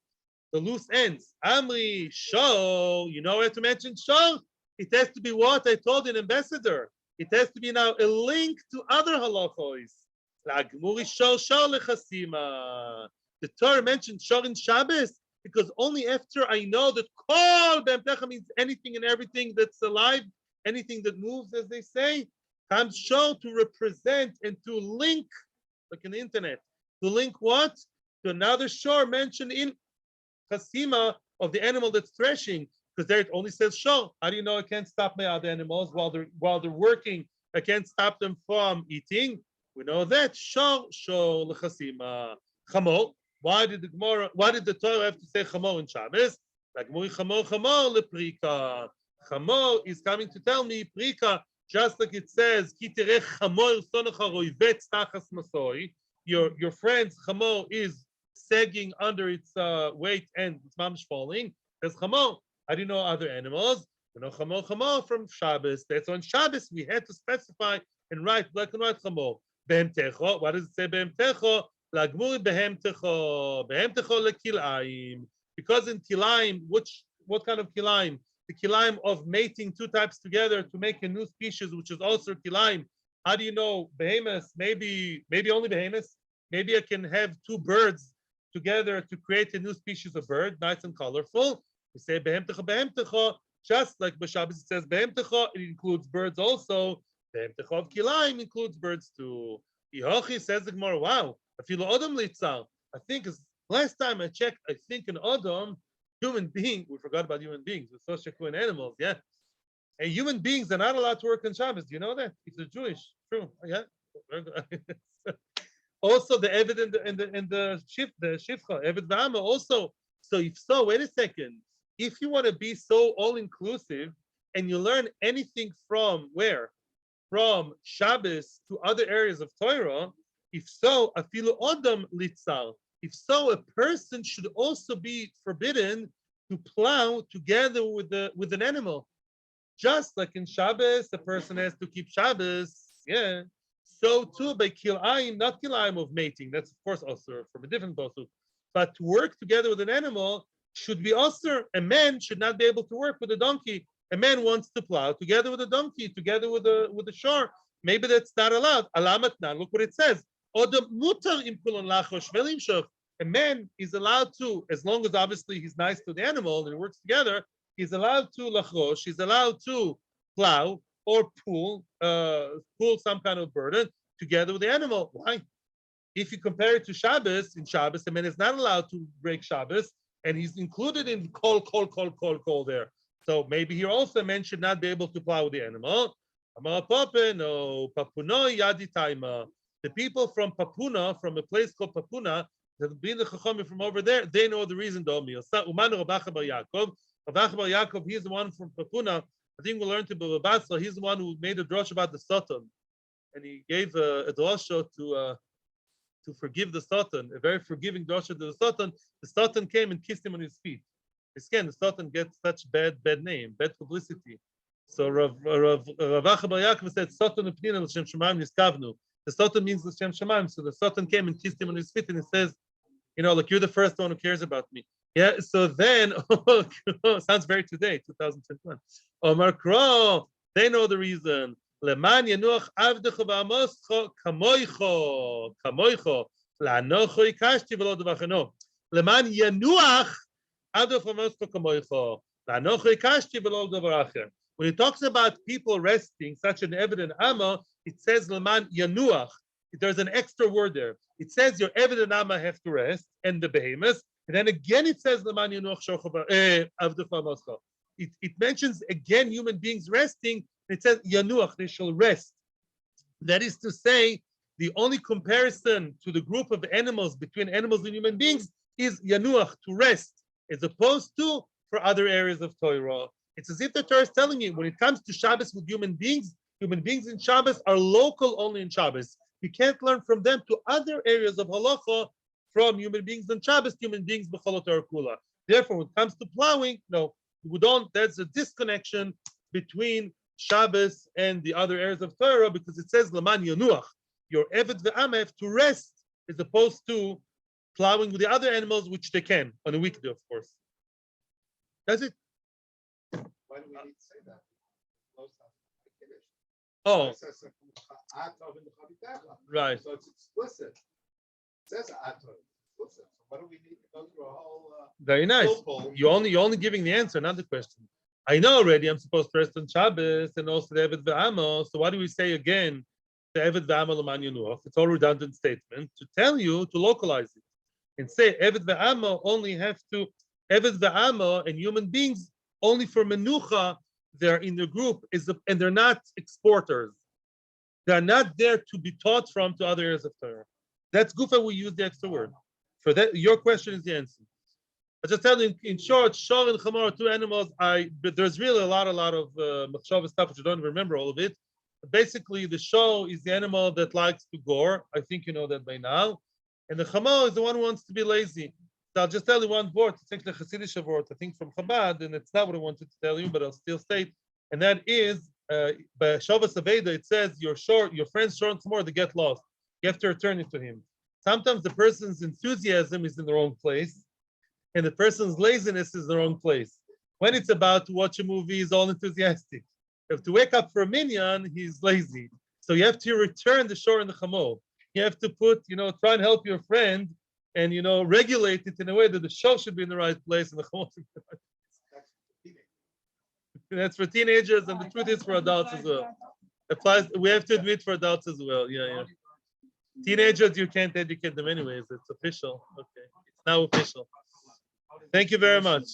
The loose ends. Amri, shol. You know where to mention shol? It has to be what I told an ambassador. It has to be now a link to other halachos. The Torah mentioned shor in Shabbos because only after I know that kol be'emtecha means anything and everything that's alive, anything that moves, as they say, comes shor to represent and to link, like in the internet, to link what? To another shor mentioned in chasima of the animal that's threshing, because there it only says shor. How do you know I can't stop my other animals while they're working? I can't stop them from eating. We know that shor lechasima chamo. Why did the Torah have to say chamo in Shabbos? Like chamo leprika. Chamo is coming to tell me prika, just like it says ki terech chamo sonacha roivet tachas masoi. Your friend's chamo is sagging under its weight and its mamish falling. There's chamo. How do you know other animals? You know chamo from Shabbos. That's on Shabbos we had to specify and write black and white chamo. Behemtecho. What does it say? Behemtecho. Lagmuri behemtecho. Behemtecho lekilaim. Because in kilaim, what kind of kilaim? The kilaim of mating two types together to make a new species, which is also kilaim. How do you know behemoths? Maybe only behemoths. Maybe I can have two birds together to create a new species of bird, nice and colorful. We say behemtecho, behemtecho. Just like B'Shabbos it says behemtecho, it includes birds also. Behemtecho of kilaim includes birds too. Yehochi says the Gemara, wow, afilu odom litzal. I think last time I checked, I think an odom, human being, we forgot about human beings, we're so shakku in animals, yeah. And human beings are not allowed to work on Shabbos. Do you know that? If they're Jewish, true, yeah. Also, the evidence in the shifcha, Eved V'ama also. So if so, wait a second. If you want to be so all-inclusive and you learn anything from where? From Shabbos to other areas of Torah, if so, afilu odam litzal. If so, a person should also be forbidden to plow together with an animal. Just like in Shabbos, a person has to keep Shabbos, yeah. So too by kilayim, not kilayim of mating. That's of course also from a different pasuk. But to work together with an animal should be also. A man should not be able to work with a donkey. A man wants to plow together with a donkey, together with a shore. Maybe that's not allowed. Alamat nan. Look what it says. A man is allowed to, as long as obviously he's nice to the animal and it works together, he's allowed to lachrosh, he's allowed to plow or pull some kind of burden together with the animal. Why? If you compare it to Shabbos, in Shabbos, a man is not allowed to break Shabbos, and he's included in kol there. So maybe here also a man should not be able to plow with the animal. The people from Papuna, from a place called Papuna, that being the Chachamim from over there, they know the reason. Rav Yaakov, he's the one from Papuna. I think we learned to Bava Kama. He's the one who made a drosha about the Satan, and he gave a drosha to forgive the Satan, a very forgiving drosha to the Satan. The Satan came and kissed him on his feet. Again, the Satan gets such bad name, bad publicity. So Rav Yaakov said, Satan upnina l'shem shamayim niskavnu. The Satan means l'shem shamayim. So the Satan came and kissed him on his feet, and he says, like you're the first one who cares about me. Yeah, so then, sounds very today, 2021. Omar Kro, they know the reason. Leman yanuach avdecha v'amoscha kamoicho, la'anocho ikashti v'lo devacheno. Leman yanuach ado famosko kamoicho. V'anochi kashti v'lo davar acher. When it talks about people resting, such an evident amma, it says leman yanuach. There's an extra word there. It says your evident amma have to rest, and the behemoths. And then again it says leman yanuach avdu famosko. It mentions again human beings resting. It says yanuach, they shall rest. That is to say, the only comparison to the group of animals between animals and human beings is yanuach, to rest, as opposed to for other areas of Torah. It's as if the Torah is telling you, when it comes to Shabbos with human beings in Shabbos are local only in Shabbos. You can't learn from them to other areas of halacha from human beings on Shabbos, human beings b'chol Torah kula. Therefore, when it comes to plowing, no, we don't. There's a disconnection between Shabbos and the other areas of Torah, because it says Laman Yanuach, your Eved ve'ama have to rest, as opposed to plowing with the other animals, which they can on a weekday, of course. That's it. Why do we need to say that? Oh, right. So it's explicit. It says ato, explicit. So why do we need to go through a whole? Very nice. You're only giving the answer, not the question. I know already I'm supposed to rest on Shabbos and also the Eved ve'ama. So why do we say again the Eved ve'ama l'man yanuach? It's all redundant statement to tell you to localize it and say Eved ve'ama only have to Eved ve'ama and human beings only for menucha. They're in the group and they're not exporters. They're not there to be taught from to other areas of Torah. That's gufa. We use the extra word for that. Your question is the answer. I just tell you in short, shor and chamor are two animals. But there's really a lot of machshava stuff which I don't remember all of it. But basically, the shor is the animal that likes to gore. I think you know that by now. And the chamor is the one who wants to be lazy. So I'll just tell you one word. It's actually a Hasidic word, I think from Chabad, and it's not what I wanted to tell you, but I'll still state. And that is, by Shabbos Aveda, it says your friend's shor and chamor, they get lost. You have to return it to him. Sometimes the person's enthusiasm is in the wrong place, and the person's laziness is in the wrong place. When it's about to watch a movie, he's all enthusiastic. If to wake up for a minyan, he's lazy. So you have to return the shor and the chamor. You have to try and help your friend and, regulate it in a way that the shor should be in the right place and the chamor should be in the right place. That's for teenagers, and the truth is for adults as well. We have to admit for adults as well. Yeah. Teenagers, you can't educate them anyways. It's official. Okay. It's now official. Thank you very much.